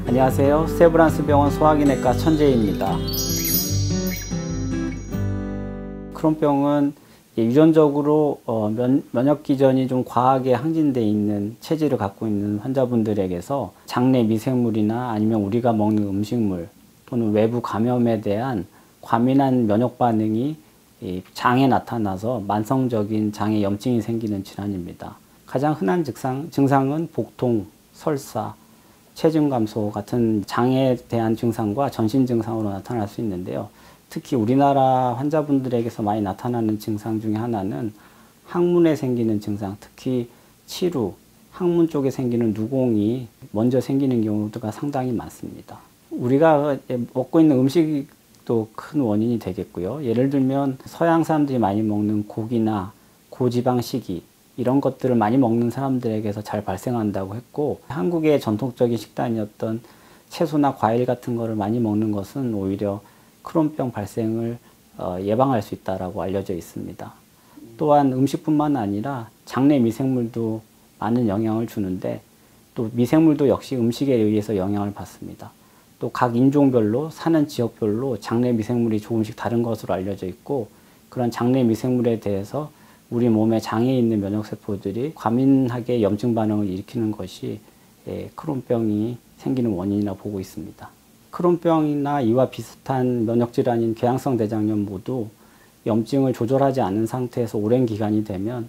안녕하세요. 세브란스 병원 소화기내과 천재입니다. 크론병은 유전적으로 면역기전이 좀 과하게 항진되어 있는 체질을 갖고 있는 환자분들에게서 장내 미생물이나 아니면 우리가 먹는 음식물 또는 외부 감염에 대한 과민한 면역 반응이 장에 나타나서 만성적인 장에 염증이 생기는 질환입니다. 가장 흔한 증상은 복통, 설사, 체중 감소 같은 장에 대한 증상과 전신 증상으로 나타날 수 있는데요. 특히 우리나라 환자분들에게서 많이 나타나는 증상 중에 하나는 항문에 생기는 증상, 특히 치루, 항문 쪽에 생기는 누공이 먼저 생기는 경우가 상당히 많습니다. 우리가 먹고 있는 음식도 큰 원인이 되겠고요. 예를 들면 서양 사람들이 많이 먹는 고기나 고지방 식이 이런 것들을 많이 먹는 사람들에게서 잘 발생한다고 했고, 한국의 전통적인 식단이었던 채소나 과일 같은 거를 많이 먹는 것은 오히려 크론병 발생을 예방할 수 있다고 알려져 있습니다. 또한 음식뿐만 아니라 장내 미생물도 많은 영향을 주는데, 또 미생물도 역시 음식에 의해서 영향을 받습니다. 또 각 인종별로 사는 지역별로 장내 미생물이 조금씩 다른 것으로 알려져 있고, 그런 장내 미생물에 대해서 우리 몸의 장에 있는 면역세포들이 과민하게 염증 반응을 일으키는 것이 크론병이 생기는 원인이라고 보고 있습니다. 크론병이나 이와 비슷한 면역질환인 궤양성 대장염 모두 염증을 조절하지 않은 상태에서 오랜 기간이 되면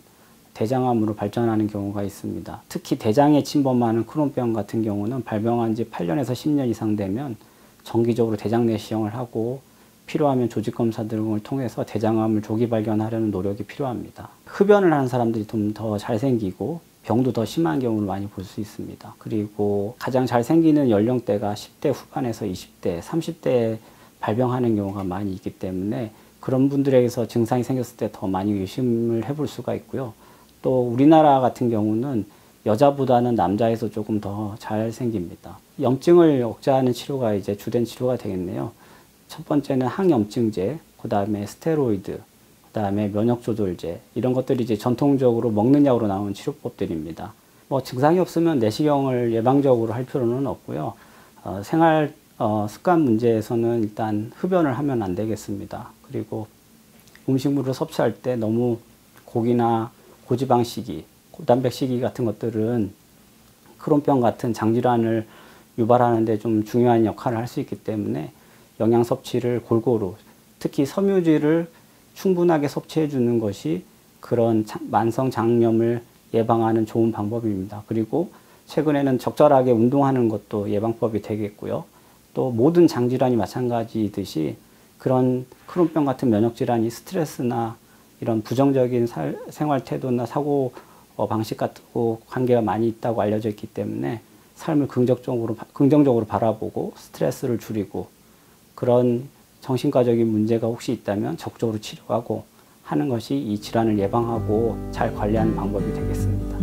대장암으로 발전하는 경우가 있습니다. 특히 대장에 침범하는 크론병 같은 경우는 발병한 지 8년에서 10년 이상 되면 정기적으로 대장 내시경을 하고 필요하면 조직검사 등을 통해서 대장암을 조기 발견하려는 노력이 필요합니다. 흡연을 하는 사람들이 좀 더 잘 생기고 병도 더 심한 경우를 많이 볼 수 있습니다. 그리고 가장 잘 생기는 연령대가 10대 후반에서 20대, 30대에 발병하는 경우가 많이 있기 때문에 그런 분들에게서 증상이 생겼을 때 더 많이 의심을 해볼 수가 있고요. 또 우리나라 같은 경우는 여자보다는 남자에서 조금 더 잘 생깁니다. 염증을 억제하는 치료가 이제 주된 치료가 되겠네요. 첫 번째는 항염증제, 그 다음에 스테로이드, 그 다음에 면역조절제, 이런 것들이 이제 전통적으로 먹는 약으로 나오는 치료법들입니다. 증상이 없으면 내시경을 예방적으로 할 필요는 없고요. 생활 습관 문제에서는 일단 흡연을 하면 안 되겠습니다. 그리고 음식물을 섭취할 때 너무 고기나 고지방 식이, 고단백 식이 같은 것들은 크론병 같은 장질환을 유발하는 데 좀 중요한 역할을 할 수 있기 때문에 영양 섭취를 골고루, 특히 섬유질을 충분하게 섭취해 주는 것이 그런 만성 장염을 예방하는 좋은 방법입니다. 그리고 최근에는 적절하게 운동하는 것도 예방법이 되겠고요. 또 모든 장질환이 마찬가지듯이 그런 크론병 같은 면역질환이 스트레스나 이런 부정적인 생활 태도나 사고 방식 같은 관계가 많이 있다고 알려져 있기 때문에 삶을 긍정적으로 바라보고 스트레스를 줄이고, 그런 정신과적인 문제가 혹시 있다면 적극적으로 치료하고 하는 것이 이 질환을 예방하고 잘 관리하는 방법이 되겠습니다.